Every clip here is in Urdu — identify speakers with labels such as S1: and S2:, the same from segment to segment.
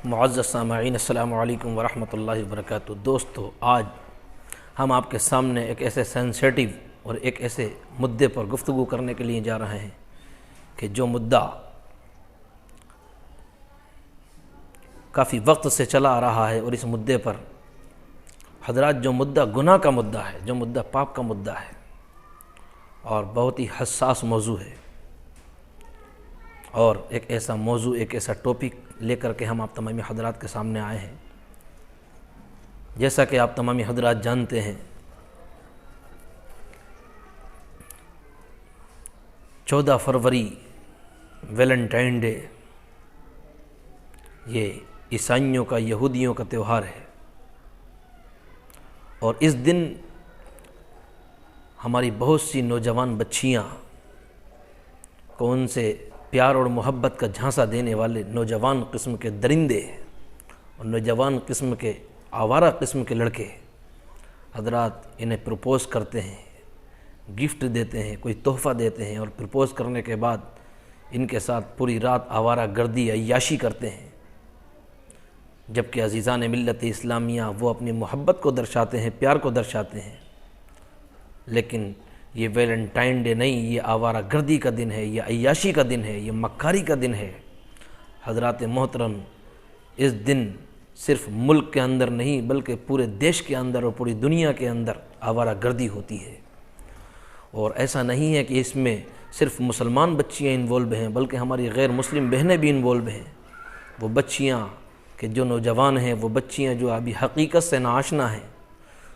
S1: معزز سامعین، السلام علیکم ورحمۃ اللہ وبرکاتہ۔ دوستو، آج ہم آپ کے سامنے ایک ایسے سینسیٹیو اور ایک ایسے مدعے پر گفتگو کرنے کے لیے جا رہے ہیں کہ جو مدعا کافی وقت سے چلا آ رہا ہے، اور اس مدعے پر حضرات جو مدعا گناہ کا مدعا ہے، جو مدعا پاپ کا مدعا ہے اور بہت ہی حساس موضوع ہے، اور ایک ایسا موضوع، ایک ایسا ٹاپک لے کر کے ہم آپ تمامی حضرات کے سامنے آئے ہیں۔ جیسا کہ آپ تمامی حضرات جانتے ہیں، 14 فروری ویلنٹائن ڈے یہ عیسائیوں کا، یہودیوں کا تہوار ہے، اور اس دن ہماری بہت سی نوجوان بچیاں کو ان سے پیار اور محبت کا جھانسا دینے والے نوجوان قسم کے درندے اور نوجوان قسم کے آوارہ قسم کے لڑکے حضرات انہیں پرپوز کرتے ہیں، گفٹ دیتے ہیں، کوئی تحفہ دیتے ہیں، اور پرپوز کرنے کے بعد ان کے ساتھ پوری رات آوارہ گردی، عیاشی کرتے ہیں۔ جبکہ عزیزان ملت اسلامیہ وہ اپنی محبت کو درشاتے ہیں، پیار کو درشاتے ہیں، لیکن یہ ویلنٹائن ڈے نہیں، یہ آوارہ گردی کا دن ہے، یہ عیاشی کا دن ہے، یہ مکاری کا دن ہے۔ حضرات محترم، اس دن صرف ملک کے اندر نہیں بلکہ پورے دیش کے اندر اور پوری دنیا کے اندر آوارہ گردی ہوتی ہے، اور ایسا نہیں ہے کہ اس میں صرف مسلمان بچیاں انوالو ہیں، بلکہ ہماری غیر مسلم بہنیں بھی انوالو ہیں۔ وہ بچیاں کہ جو نوجوان ہیں، وہ بچیاں جو ابھی حقیقت سے ناآشنا ہیں،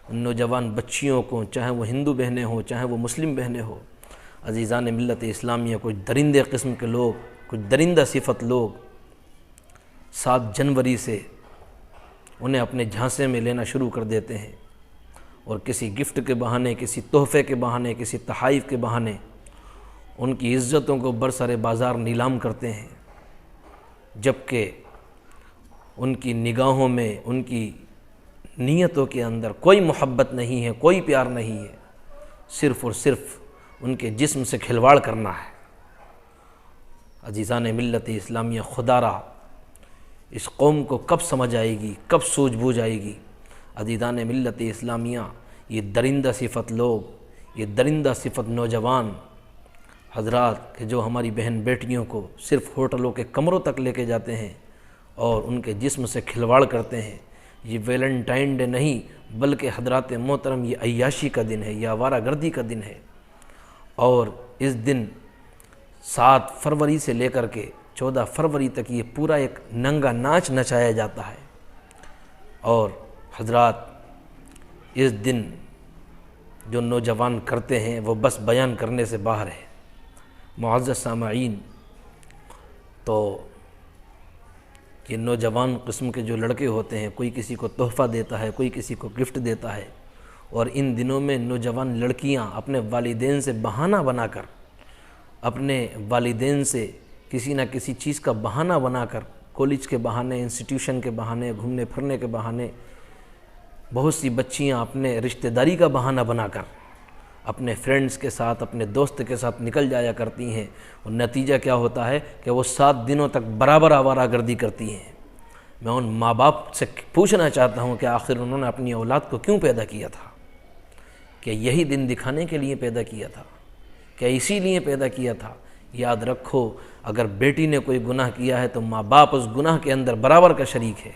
S1: ان نوجوان بچیوں کو، چاہے وہ ہندو بہنیں ہوں، چاہے وہ مسلم بہنیں ہوں، عزیزان ملت اسلامیہ، کچھ درندے قسم کے لوگ، کچھ درندہ صفت لوگ 7 جنوری سے انہیں اپنے جھانسے میں لینا شروع کر دیتے ہیں، اور کسی گفٹ کے بہانے، کسی تحفے کے بہانے، کسی تحائف کے بہانے ان کی عزتوں کو برسر بازار نیلام کرتے ہیں، جبکہ ان کی نگاہوں میں، ان کی نیتوں کے اندر کوئی محبت نہیں ہے، کوئی پیار نہیں ہے، صرف اور صرف ان کے جسم سے کھلواڑ کرنا ہے۔ عزیزان ملت اسلامیہ، خدا را اس قوم کو کب سمجھ آئے گی، کب سوجھ بوجھ آئے گی؟ عزیزان ملت اسلامیہ، یہ درندہ صفت لوگ، یہ درندہ صفت نوجوان حضرات کہ جو ہماری بہن بیٹیوں کو صرف ہوٹلوں کے کمروں تک لے کے جاتے ہیں اور ان کے جسم سے کھلواڑ کرتے ہیں، یہ ویلنٹائن ڈے نہیں بلکہ حضرات محترم یہ عیاشی کا دن ہے، یہ آوارہ گردی کا دن ہے، اور اس دن 7 فروری سے لے کر کے 14 فروری تک یہ پورا ایک ننگا ناچ نچایا جاتا ہے، اور حضرات اس دن جو نوجوان کرتے ہیں وہ بس بیان کرنے سے باہر ہے۔ معزز سامعین، تو یہ نوجوان قسم کے جو لڑکے ہوتے ہیں، کوئی کسی کو تحفہ دیتا ہے، کوئی کسی کو گفٹ دیتا ہے، اور ان دنوں میں نوجوان لڑکیاں اپنے والدین سے بہانہ بنا کر، اپنے والدین سے کسی نہ کسی چیز کا بہانہ بنا کر، کالج کے بہانے، انسٹیٹیوشن کے بہانے، گھومنے پھرنے کے بہانے، بہت سی بچیاں اپنے رشتہ داری کا بہانہ بنا کر اپنے فرینڈز کے ساتھ، اپنے دوست کے ساتھ نکل جایا کرتی ہیں، اور نتیجہ کیا ہوتا ہے کہ وہ 7 دنوں تک برابر آوارہ گردی کرتی ہیں۔ میں ان ماں باپ سے پوچھنا چاہتا ہوں کہ آخر انہوں نے اپنی اولاد کو کیوں پیدا کیا تھا؟ کیا یہی دن دکھانے کے لیے پیدا کیا تھا؟ کیا اسی لیے پیدا کیا تھا؟ یاد رکھو، اگر بیٹی نے کوئی گناہ کیا ہے تو ماں باپ اس گناہ کے اندر برابر کا شریک ہے۔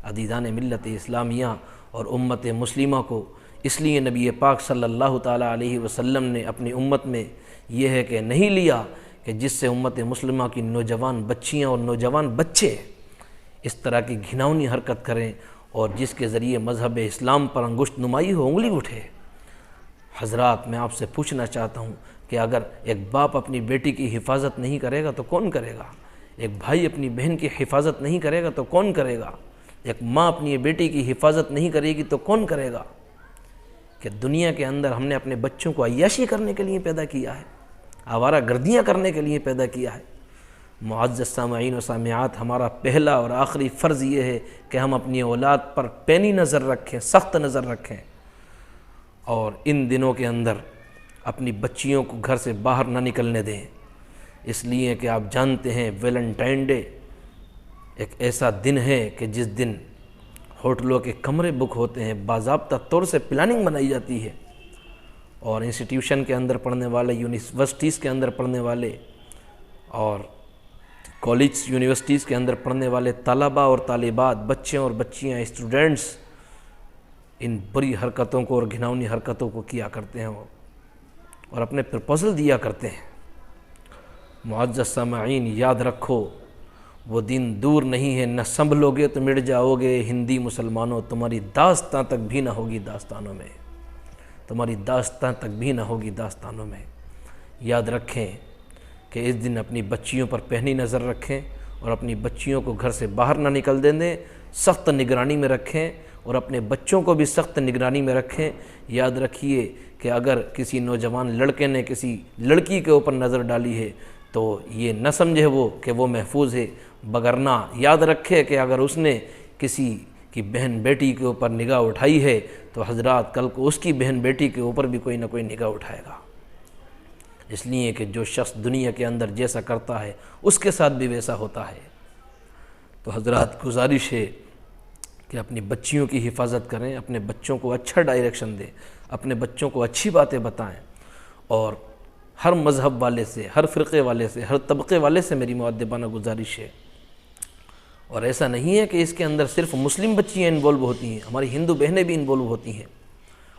S1: عزیزان ملت اسلامیہ اور امت مسلمہ کو اس لیے نبی پاک صلی اللہ تعالیٰ علیہ وسلم نے اپنی امت میں یہ ہے کہ نہیں لیا کہ جس سے امت مسلمہ کی نوجوان بچیاں اور نوجوان بچے اس طرح کی گھناؤنی حرکت کریں، اور جس کے ذریعے مذہب اسلام پر انگشت نمائی ہو، انگلی اٹھے۔ حضرات، میں آپ سے پوچھنا چاہتا ہوں کہ اگر ایک باپ اپنی بیٹی کی حفاظت نہیں کرے گا تو کون کرے گا؟ ایک بھائی اپنی بہن کی حفاظت نہیں کرے گا تو کون کرے گا؟ ایک ماں اپنی بیٹی کی حفاظت نہیں کرے گی تو کون کرے گا؟ کہ دنیا کے اندر ہم نے اپنے بچوں کو عیاشی کرنے کے لیے پیدا کیا ہے، آوارہ گردیاں کرنے کے لیے پیدا کیا ہے۔ معزز سامعین و سامعات، ہمارا پہلا اور آخری فرض یہ ہے کہ ہم اپنی اولاد پر پینی نظر رکھیں، سخت نظر رکھیں، اور ان دنوں کے اندر اپنی بچیوں کو گھر سے باہر نہ نکلنے دیں، اس لیے کہ آپ جانتے ہیں ویلنٹائن ڈے ایک ایسا دن ہے کہ جس دن ہوٹلوں کے کمرے بک ہوتے ہیں، باضابطہ طور سے پلاننگ بنائی جاتی ہے، اور انسٹیٹیوشن کے اندر پڑھنے والے، یونیورسٹیز کے اندر پڑھنے والے اور کالج یونیورسٹیز کے اندر پڑھنے والے طلباء اور طالبات، بچے اور بچیاں، اسٹوڈنٹس ان بری حرکتوں کو اور گھناؤنی حرکتوں کو کیا کرتے ہیں اور اپنے پرپوزل دیا کرتے ہیں۔ معزز سامعین، یاد رکھو وہ دن دور نہیں ہے، نہ سنبھلو گے تو مٹ جاؤ گے ہندی مسلمانوں، تمہاری داستاں تک بھی نہ ہوگی داستانوں میں، تمہاری داستاں تک بھی نہ ہوگی داستانوں میں۔ یاد رکھیں کہ اس دن اپنی بچیوں پر پہنی نظر رکھیں اور اپنی بچیوں کو گھر سے باہر نہ نکل دیں، سخت نگرانی میں رکھیں اور اپنے بچوں کو بھی سخت نگرانی میں رکھیں۔ یاد رکھیے کہ اگر کسی نوجوان لڑکے نے کسی لڑکی کے اوپر نظر ڈالی ہے تو یہ نہ سمجھے وہ کہ وہ محفوظ ہے، بگرنہ یاد رکھے کہ اگر اس نے کسی کی بہن بیٹی کے اوپر نگاہ اٹھائی ہے تو حضرات کل کو اس کی بہن بیٹی کے اوپر بھی کوئی نہ کوئی نگاہ اٹھائے گا، اس لیے کہ جو شخص دنیا کے اندر جیسا کرتا ہے اس کے ساتھ بھی ویسا ہوتا ہے۔ تو حضرات گزارش ہے کہ اپنی بچیوں کی حفاظت کریں، اپنے بچوں کو اچھا ڈائریکشن دیں، اپنے بچوں کو اچھی باتیں بتائیں، اور ہر مذہب والے سے، ہر فرقے والے سے، ہر طبقے والے سے میری مؤدبانہ گزارش ہے۔ اور ایسا نہیں ہے کہ اس کے اندر صرف مسلم بچیاں انوالو ہوتی ہیں، ہماری ہندو بہنیں بھی انوالو ہوتی ہیں،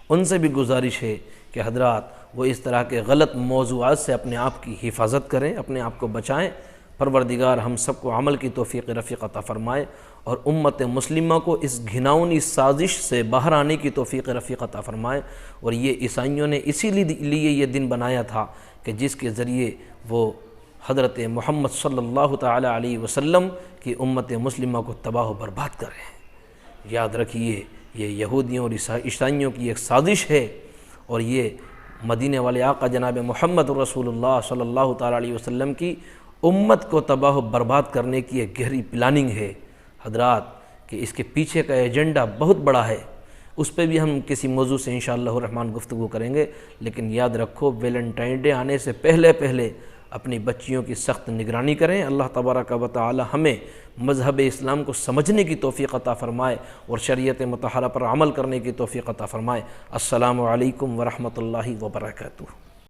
S1: ان سے بھی گزارش ہے کہ حضرات وہ اس طرح کے غلط موضوعات سے اپنے آپ کی حفاظت کریں، اپنے آپ کو بچائیں۔ پروردگار ہم سب کو عمل کی توفیق رفیق عطا فرمائے اور امت مسلمہ کو اس گھناؤنی سازش سے باہر آنے کی توفیق رفیق عطا فرمائے۔ اور یہ عیسائیوں نے اسی لیے یہ دن بنایا تھا کہ جس کے ذریعے وہ حضرت محمد صلی اللہ تعالی علیہ وسلم کی امت مسلمہ کو تباہ و برباد کر رہے ہیں۔ یاد رکھیے یہ یہودیوں اور عیسائیوں کی ایک سازش ہے، اور یہ مدینے والے آقا جناب محمد رسول اللہ صلی اللہ تعالی علیہ وسلم کی امت کو تباہ و برباد کرنے کی ایک گہری پلاننگ ہے حضرات، کہ اس کے پیچھے کا ایجنڈا بہت بڑا ہے، اس پہ بھی ہم کسی موضوع سے انشاءاللہ الرحمن گفتگو کریں گے۔ لیکن یاد رکھو ویلنٹائن ڈے آنے سے پہلے اپنی بچیوں کی سخت نگرانی کریں۔ اللہ تبارک و تعالی ہمیں مذہب اسلام کو سمجھنے کی توفیق عطا فرمائے اور شریعت مطہرہ پر عمل کرنے کی توفیق عطا فرمائے۔ السلام علیکم ورحمۃ اللہ وبرکاتہ۔